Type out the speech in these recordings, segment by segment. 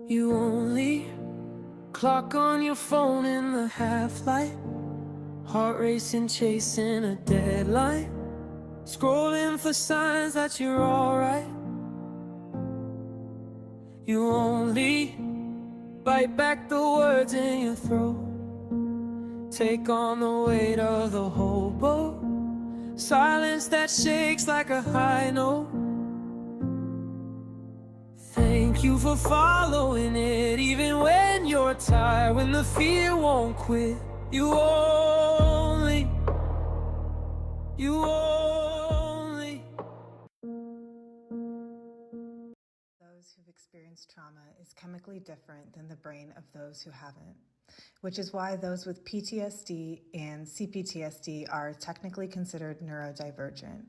You only clock on your phone in the half-light, heart racing, chasing a deadline, scrolling for signs that you're alright. You only bite back the words in your throat, take on the weight of the whole boat, silence that shakes like a high note. Thank you for following it, even when you're tired, when the fear won't quit. You only Those who've experienced trauma is chemically different than the brain of those who haven't, which is why those with PTSD and CPTSD are technically considered neurodivergent.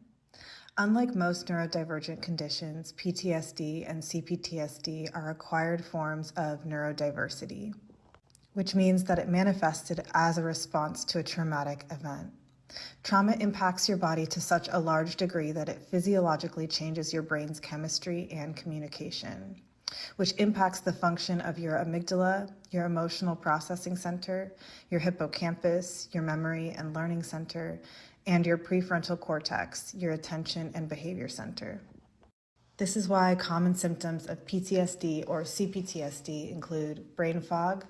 Unlike most neurodivergent conditions, PTSD and CPTSD are acquired forms of neurodiversity, which means that it manifested as a response to a traumatic event. Trauma impacts your body to such a large degree that it physiologically changes your brain's chemistry and communication, which impacts the function of your amygdala, your emotional processing center, your hippocampus, your memory and learning center, and your prefrontal cortex, your attention and behavior center. This is why common symptoms of PTSD or CPTSD include brain fog,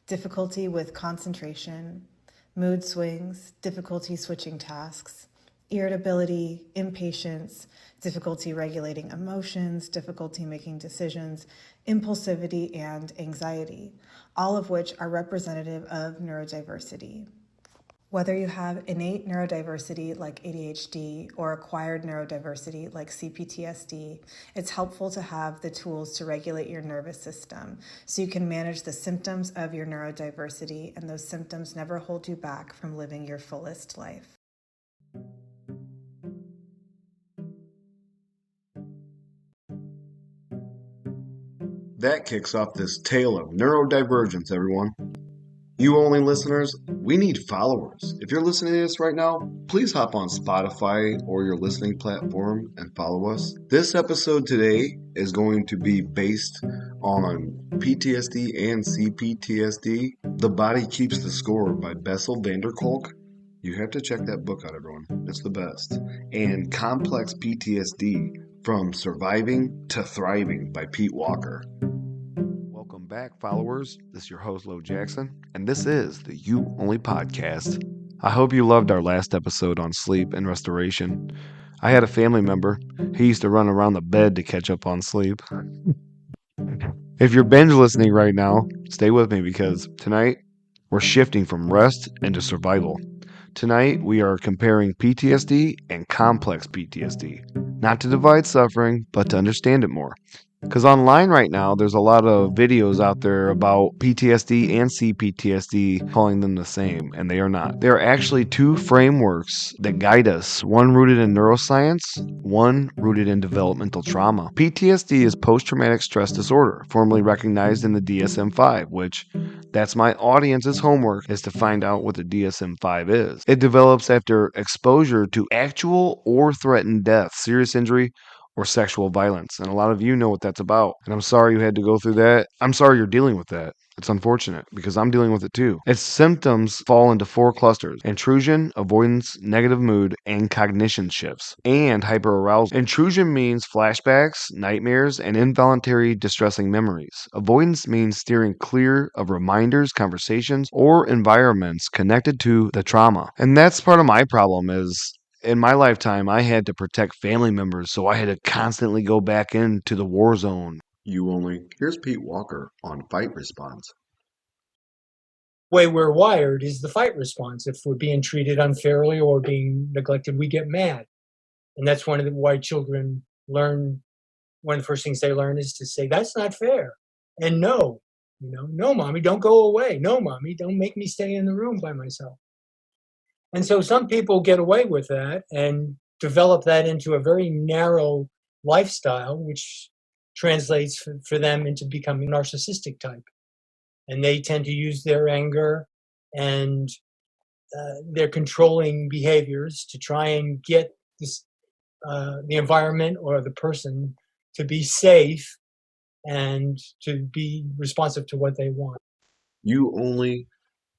difficulty with concentration, mood swings, difficulty switching tasks, irritability, impatience, difficulty regulating emotions, difficulty making decisions, impulsivity, and anxiety, all of which are representative of neurodiversity. Whether you have innate neurodiversity like ADHD or acquired neurodiversity like CPTSD, it's helpful to have the tools to regulate your nervous system so you can manage the symptoms of your neurodiversity, and those symptoms never hold you back from living your fullest life. That kicks off this tale of neurodivergence, everyone. You only listeners, we need followers. If you're listening to this right now, please hop on Spotify or your listening platform and follow us. This episode today is going to be based on PTSD and CPTSD. The Body Keeps the Score by Bessel Kolk. You have to check that book out, everyone. It's the best. And Complex PTSD, From Surviving to Thriving by Pete Walker. Welcome back, followers. This is your host, Lo Jackson, and this is the You Only Podcast. I hope you loved our last episode on sleep and restoration. I had a family member. He used to run around the bed to catch up on sleep. If you're binge listening right now, stay with me because tonight we're shifting from rest into survival. Tonight we are comparing PTSD and complex PTSD, not to divide suffering, but to understand it more. Because online right now, there's a lot of videos out there about PTSD and CPTSD calling them the same, and they are not. There are actually two frameworks that guide us, one rooted in neuroscience, one rooted in developmental trauma. PTSD is post-traumatic stress disorder, formerly recognized in the DSM-5, which that's my audience's homework, is to find out what the DSM-5 is. It develops after exposure to actual or threatened death, serious injury, or sexual violence. And a lot of you know what that's about. And I'm sorry you had to go through that. I'm sorry you're dealing with that. It's unfortunate because I'm dealing with it too. Its symptoms fall into four clusters: intrusion, avoidance, negative mood, and cognition shifts, and hyperarousal. Intrusion means flashbacks, nightmares, and involuntary distressing memories. Avoidance means steering clear of reminders, conversations, or environments connected to the trauma. And that's part of my problem is in my lifetime, I had to protect family members, so I had to constantly go back into the war zone. You only. Here's Pete Walker on fight response. Way we're wired is the fight response. If we're being treated unfairly or being neglected, we get mad. And that's one of the why children learn, one of the first things they learn is to say, that's not fair. And no, no, mommy, don't go away. No, mommy, don't make me stay in the room by myself. And so some people get away with that and develop that into a very narrow lifestyle, which translates for them into becoming narcissistic type. And they tend to use their anger and their controlling behaviors to try and get this, the environment or the person to be safe and to be responsive to what they want. You only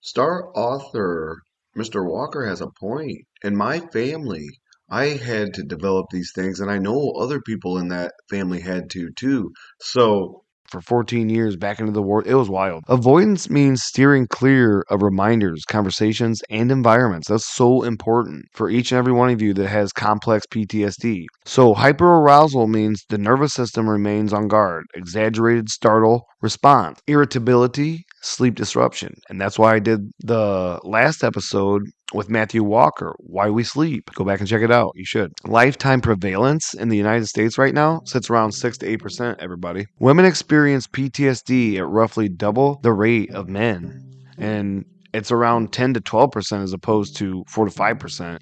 Star author Mr. Walker has a point. In my family, I had to develop these things, and I know other people in that family had to too. So, for 14 years back into the war, it was wild. Avoidance means steering clear of reminders, conversations, and environments. That's so important for each and every one of you that has complex PTSD. So, hyperarousal means the nervous system remains on guard, exaggerated startle response, irritability, sleep disruption. And that's why I did the last episode with Matthew Walker, Why We Sleep. Go back and check it out. You should. Lifetime prevalence in the United States right now sits around 6 to 8%, everybody. Women experience PTSD at roughly double the rate of men. And it's around 10 to 12% as opposed to 4 to 5%.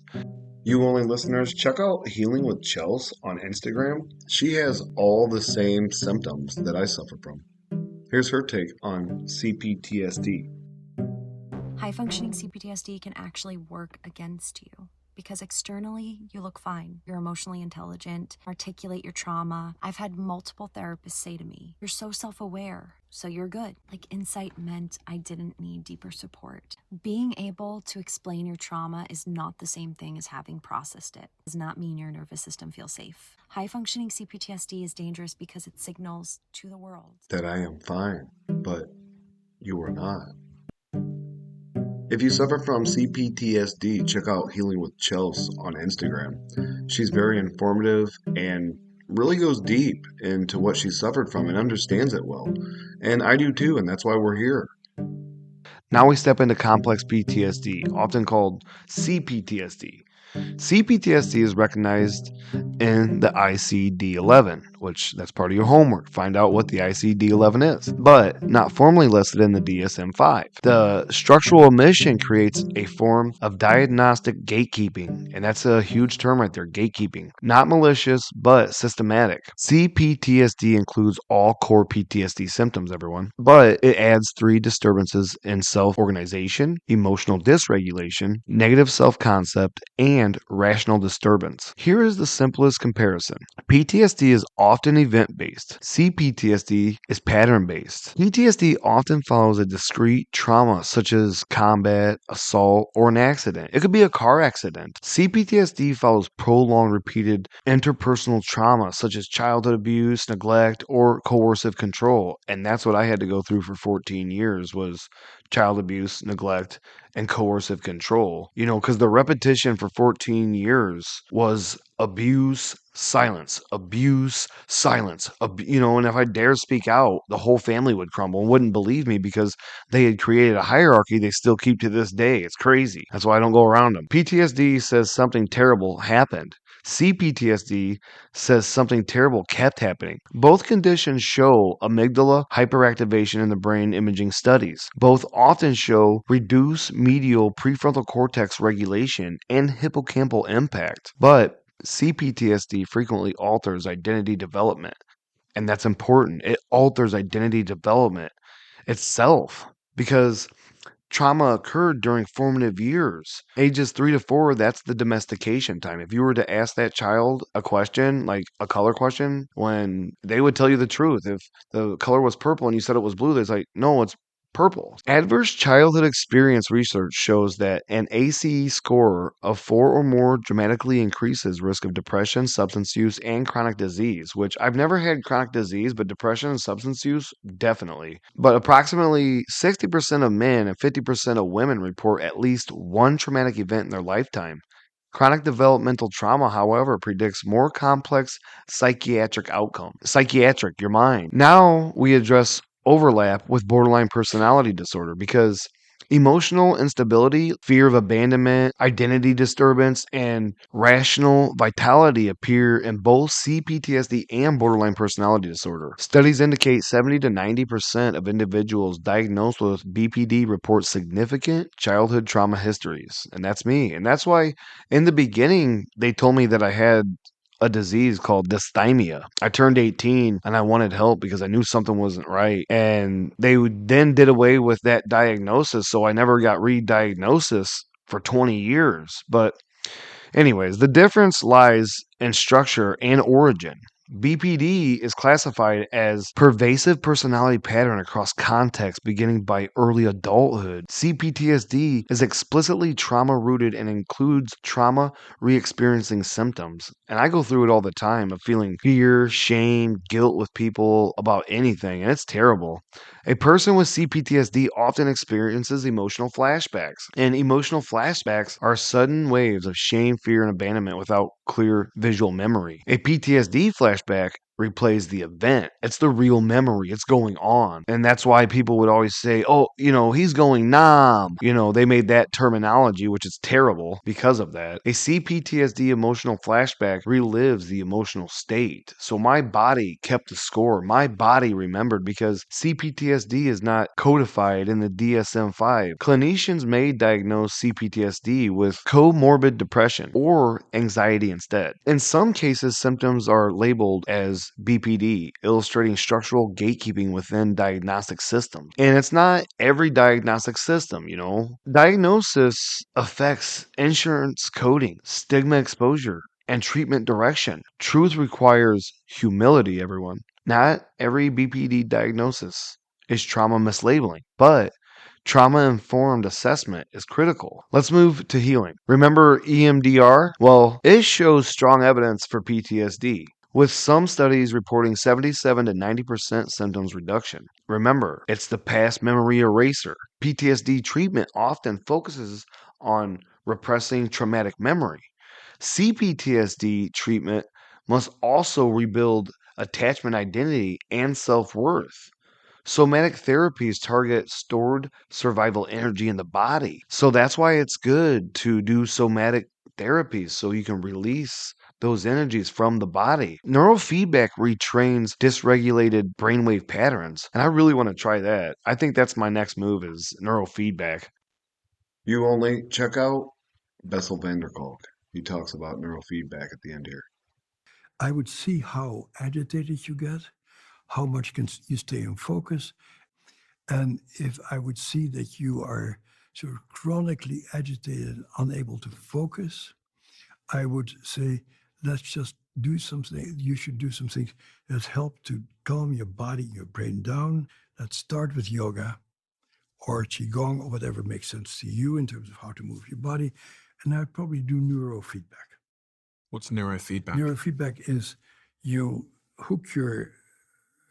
You only listeners, check out Healing with Chels on Instagram. She has all the same symptoms that I suffer from. Here's her take on CPTSD. High-functioning CPTSD can actually work against you because externally you look fine. You're emotionally intelligent, articulate your trauma. I've had multiple therapists say to me, you're so self-aware, so you're good. Like, insight meant I didn't need deeper support. Being able to explain your trauma is not the same thing as having processed it. It does not mean your nervous system feels safe. High-functioning CPTSD is dangerous because it signals to the world that I am fine, but you are not. If you suffer from CPTSD, check out Healing with Chels on Instagram. She's very informative and really goes deep into what she suffered from and understands it well. And I do too, and that's why we're here. Now we step into complex PTSD, often called CPTSD. CPTSD is recognized in the ICD-11, which that's part of your homework. Find out what the ICD-11 is, but not formally listed in the DSM-5. The structural omission creates a form of diagnostic gatekeeping, and that's a huge term right there, gatekeeping. Not malicious, but systematic. CPTSD includes all core PTSD symptoms, everyone, but it adds 3 disturbances in self-organization, emotional dysregulation, negative self-concept, and rational disturbance. Here is the simplest comparison. PTSD is often event-based. CPTSD is pattern-based. PTSD often follows a discrete trauma such as combat, assault, or an accident. It could be a car accident. CPTSD follows prolonged, repeated interpersonal trauma such as childhood abuse, neglect, or coercive control. And that's what I had to go through for 14 years was child abuse, neglect, and coercive control. Because the repetition for 14 years was abuse, silence, abuse, silence. And if I dare speak out, the whole family would crumble and wouldn't believe me because they had created a hierarchy they still keep to this day. It's crazy. That's why I don't go around them. PTSD says something terrible happened. CPTSD says something terrible kept happening. Both conditions show amygdala hyperactivation in the brain imaging studies. Both often show reduced medial prefrontal cortex regulation and hippocampal impact. But CPTSD frequently alters identity development. And that's important. It alters identity development itself because trauma occurred during formative years. Ages 3 to 4, that's the domestication time. If you were to ask that child a question, like a color question, when they would tell you the truth. If the color was purple and you said it was blue, they're like, no, it's purple. Adverse childhood experience research shows that an ACE score of 4 or more dramatically increases risk of depression, substance use, and chronic disease, which I've never had chronic disease, but depression and substance use, definitely. But approximately 60% of men and 50% of women report at least one traumatic event in their lifetime. Chronic developmental trauma, however, predicts more complex psychiatric outcomes. Psychiatric, your mind. Now we address overlap with borderline personality disorder because emotional instability, fear of abandonment, identity disturbance, and rational vitality appear in both CPTSD and borderline personality disorder. Studies indicate 70 to 90% of individuals diagnosed with BPD report significant childhood trauma histories. And that's me. And that's why in the beginning, they told me that I had a disease called dysthymia. I turned 18 and I wanted help because I knew something wasn't right. And they then did away with that diagnosis. So I never got re-diagnosis for 20 years. But anyways, the difference lies in structure and origin. BPD is classified as pervasive personality pattern across contexts beginning by early adulthood. CPTSD is explicitly trauma-rooted and includes trauma re-experiencing symptoms. And I go through it all the time of feeling fear, shame, guilt with people about anything, and it's terrible. A person with CPTSD often experiences emotional flashbacks, and emotional flashbacks are sudden waves of shame, fear, and abandonment without clear visual memory. A PTSD flashback replays the event. It's the real memory. It's going on. And that's why people would always say, oh, he's going numb. They made that terminology, which is terrible because of that. A CPTSD emotional flashback relives the emotional state. So my body kept the score. My body remembered because CPTSD is not codified in the DSM-5. Clinicians may diagnose CPTSD with comorbid depression or anxiety instead. In some cases, symptoms are labeled as BPD, illustrating structural gatekeeping within diagnostic systems. And it's not every diagnostic system. Diagnosis affects insurance coding, stigma exposure, and treatment direction. Truth requires humility, everyone. Not every BPD diagnosis is trauma mislabeling, but trauma-informed assessment is critical. Let's move to healing. Remember EMDR? Well, it shows strong evidence for PTSD, with some studies reporting 77 to 90% symptoms reduction. Remember, it's the past memory eraser. PTSD treatment often focuses on repressing traumatic memory. CPTSD treatment must also rebuild attachment identity and self-worth. Somatic therapies target stored survival energy in the body. So that's why it's good to do somatic therapies so you can release those energies from the body. Neurofeedback retrains dysregulated brainwave patterns, and I really want to try that. I think that's my next move is neurofeedback. You only check out Bessel Kolk. He talks about neurofeedback at the end here. I would see how agitated you get, how much can you stay in focus. And if I would see that you are sort of chronically agitated, unable to focus, I would say, let's just do something. You should do some things that help to calm your body, your brain down. Let's start with yoga or qigong or whatever makes sense to you in terms of how to move your body. And I'd probably do neurofeedback. What's neurofeedback? Neurofeedback is you hook your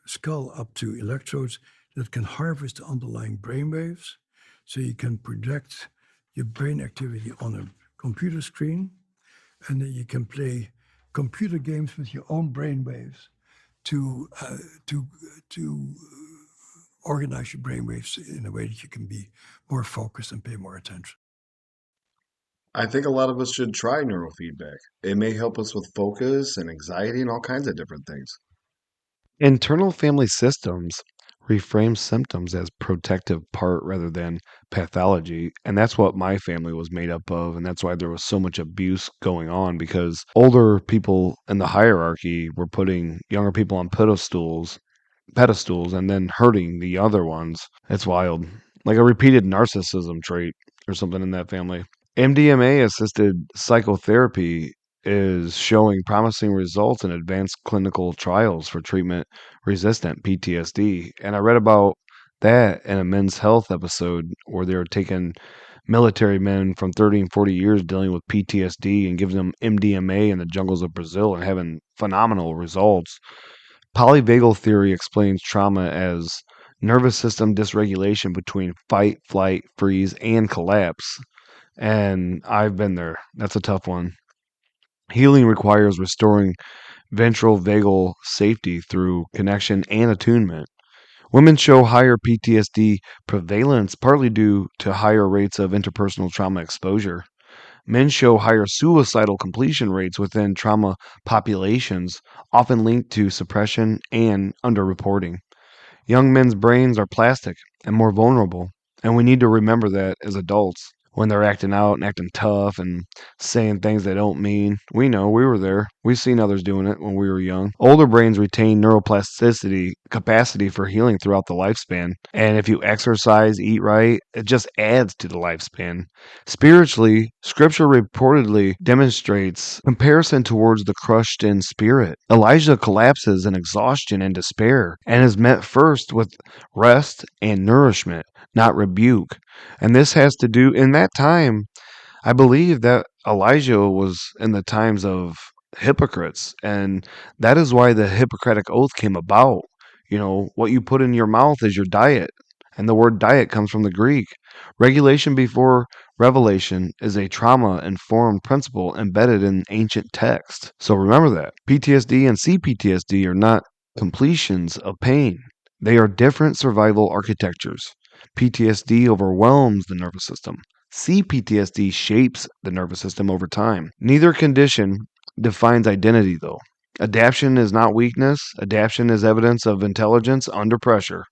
skull up to electrodes that can harvest the underlying brain waves, so you can project your brain activity on a computer screen, and then you can play computer games with your own brain waves to organize your brain waves in a way that you can be more focused and pay more attention. I think a lot of us should try neurofeedback. It may help us with focus and anxiety and all kinds of different things. Internal family systems reframe symptoms as protective part rather than pathology. And that's what my family was made up of. And that's why there was so much abuse going on because older people in the hierarchy were putting younger people on pedestals and then hurting the other ones. It's wild. Like a repeated narcissism trait or something in that family. MDMA assisted psychotherapy is showing promising results in advanced clinical trials for treatment resistant PTSD. And I read about that in a men's health episode where they were taking military men from 30 and 40 years dealing with PTSD and giving them MDMA in the jungles of Brazil and having phenomenal results. Polyvagal theory explains trauma as nervous system dysregulation between fight, flight, freeze, and collapse. And I've been there. That's a tough one. Healing requires restoring ventral vagal safety through connection and attunement. Women show higher PTSD prevalence partly due to higher rates of interpersonal trauma exposure. Men show higher suicidal completion rates within trauma populations, often linked to suppression and underreporting. Young men's brains are plastic and more vulnerable, and we need to remember that as adults. when they're acting out and acting tough and saying things they don't mean. We know, we were there. We've seen others doing it when we were young. Older brains retain neuroplasticity capacity for healing throughout the lifespan. And if you exercise, eat right, it just adds to the lifespan. Spiritually, scripture reportedly demonstrates comparison towards the crushed in spirit. Elijah collapses in exhaustion and despair and is met first with rest and nourishment, not rebuke. And this has to do, in that time, I believe that Elijah was in the times of hypocrites, and that is why the Hippocratic Oath came about. You know, what you put in your mouth is your diet, and the word diet comes from the Greek. Regulation before revelation is a trauma-informed principle embedded in ancient text. So remember that. PTSD and CPTSD are not completions of pain. They are different survival architectures. PTSD overwhelms the nervous system. CPTSD shapes the nervous system over time. Neither condition defines identity, though. Adaptation is not weakness. Adaptation is evidence of intelligence under pressure.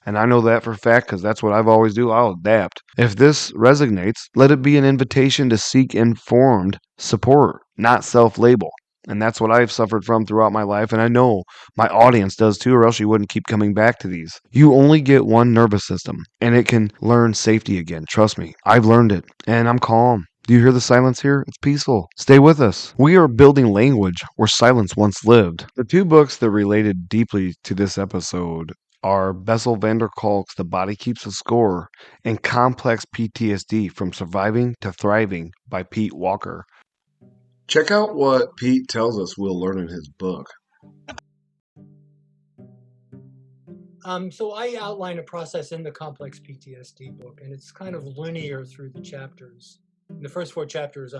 And I know that for a fact because that's what I've always do. I'll adapt. If this resonates, let it be an invitation to seek informed support, not self-label. And that's what I've suffered from throughout my life, and I know my audience does too, or else you wouldn't keep coming back to these. You only get one nervous system, and it can learn safety again. Trust me, I've learned it, and I'm calm. Do you hear the silence here? It's peaceful. Stay with us. We are building language where silence once lived. The two books that related deeply to this episode are Bessel van der Kolk's The Body Keeps a Score and Complex PTSD From Surviving to Thriving by Pete Walker. Check out what Pete tells us we'll learn in his book. So I outline a process in the Complex PTSD book, and it's kind of linear through the chapters. In the first 4 chapters,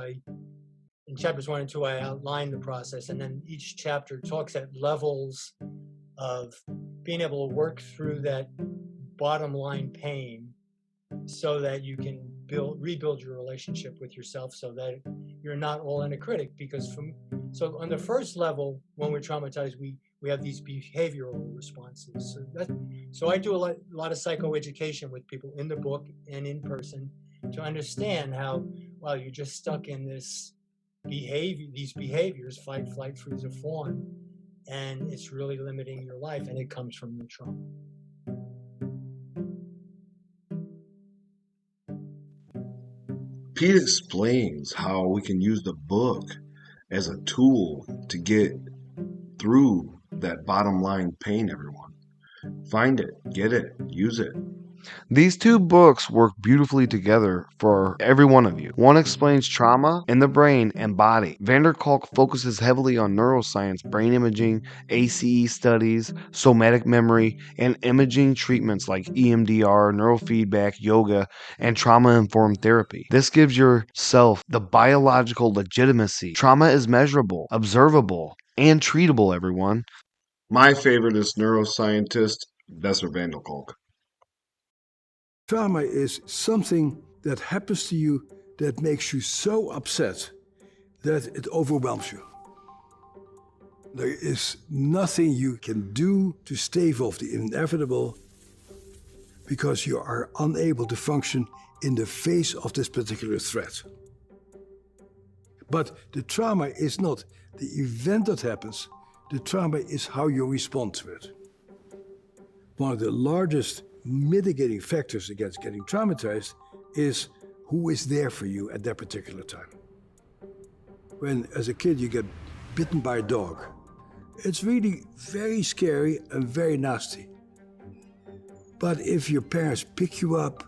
in chapters 1 and 2, I outline the process, and then each chapter talks at levels of being able to work through that bottom line pain so that you can rebuild your relationship with yourself so that you're not all in a critic. Because so on the first level, when we're traumatized, we have these behavioral responses. So I do a lot of psychoeducation with people in the book and in person to understand how, well, you're just stuck in these behaviors, fight, flight, freeze, or fawn, and it's really limiting your life, and it comes from the trauma. Pete explains how we can use the book as a tool to get through that bottom line pain, everyone. Find it, get it, use it. These two books work beautifully together for every one of you. One explains trauma in the brain and body. Van der Kolk focuses heavily on neuroscience, brain imaging, ACE studies, somatic memory, and imaging treatments like EMDR, neurofeedback, yoga, and trauma-informed therapy. This gives yourself the biological legitimacy. Trauma is measurable, observable, and treatable, everyone. My favorite is neuroscientist Bessel van der Kolk. Trauma is something that happens to you that makes you so upset that it overwhelms you. There is nothing you can do to stave off the inevitable because you are unable to function in the face of this particular threat. But the trauma is not the event that happens, the trauma is how you respond to it. One of the largest mitigating factors against getting traumatized is who is there for you at that particular time. When, as a kid, you get bitten by a dog, it's really very scary and very nasty. But if your parents pick you up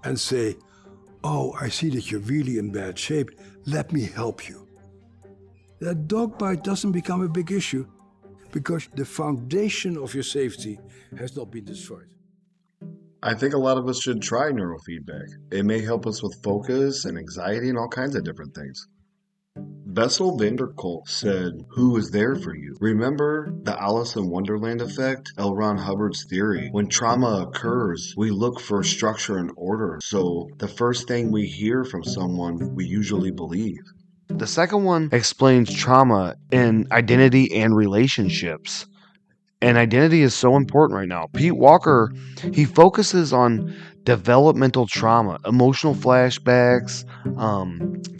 and say, "Oh, I see that you're really in bad shape, let me help you," that dog bite doesn't become a big issue because the foundation of your safety has not been destroyed. I think a lot of us should try neurofeedback. It may help us with focus and anxiety and all kinds of different things. Bessel van der Kolk said, "Who is there for you?" Remember the Alice in Wonderland effect? L. Ron Hubbard's theory. When trauma occurs, we look for structure and order. So the first thing we hear from someone, we usually believe. The second one explains trauma in identity and relationships. And identity is so important right now. Pete Walker, he focuses on developmental trauma, emotional flashbacks,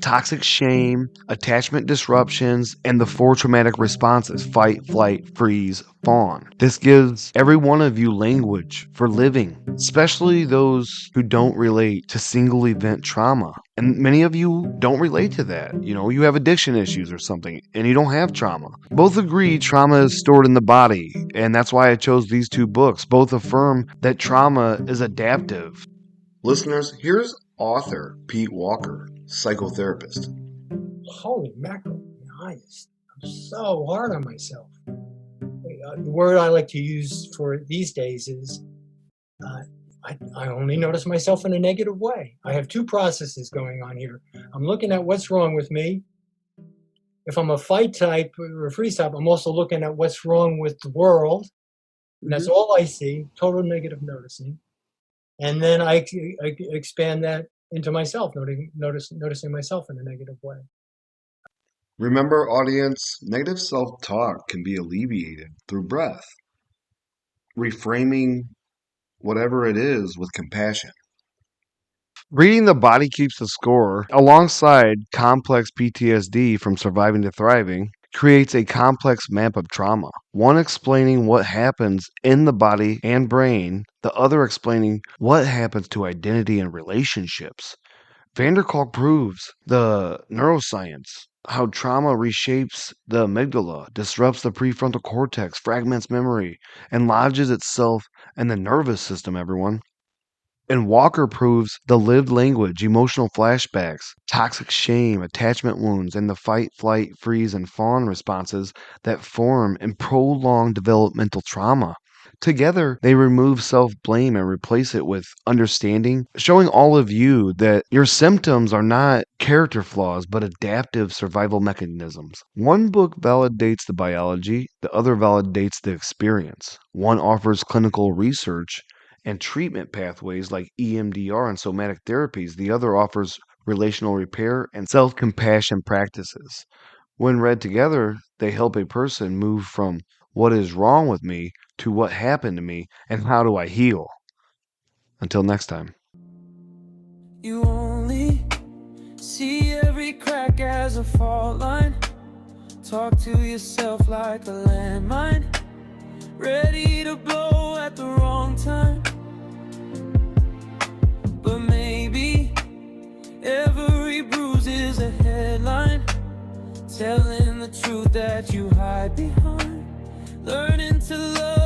toxic shame, attachment disruptions, and the 4 traumatic responses: fight, flight, freeze, fawn. This gives every one of you language for living, especially those who don't relate to single event trauma. And many of you don't relate to that. You know, you have addiction issues or something, and you don't have trauma. Both agree trauma is stored in the body, and that's why I chose these 2 books. Both affirm that trauma is adaptive. Listeners, here's author Pete Walker, psychotherapist. Holy mackerel, be honest. I'm so hard on myself. The word I like to use for these days is I only notice myself in a negative way. I have 2 processes going on here. I'm looking at what's wrong with me. If I'm a fight type or a freeze type, I'm also looking at what's wrong with the world. And that's all I see, total negative noticing. And then I expand that into myself, noticing myself in a negative way. Remember, audience, negative self-talk can be alleviated through breath, reframing whatever it is with compassion. Reading The Body Keeps the Score, alongside Complex PTSD from Surviving to Thriving, creates a complex map of trauma. One explaining what happens in the body and brain, the other explaining what happens to identity and relationships. Kolk proves the neuroscience, how trauma reshapes the amygdala, disrupts the prefrontal cortex, fragments memory, and lodges itself in the nervous system, everyone. And Walker proves the lived language, emotional flashbacks, toxic shame, attachment wounds, and the fight, flight, freeze, and fawn responses that form in prolonged developmental trauma. Together, they remove self blame and replace it with understanding, showing all of you that your symptoms are not character flaws but adaptive survival mechanisms. One book validates the biology, the other validates the experience. One offers clinical research and treatment pathways like EMDR and somatic therapies. The other offers relational repair and self compassion practices. When read together, they help a person move from what is wrong with me to what happened to me and how do I heal. Until next time. You only see every crack as a fault line. Talk to yourself like a landmine, ready to blow at the wrong time. But maybe every bruise is a headline, telling the truth that you hide behind. Learning to love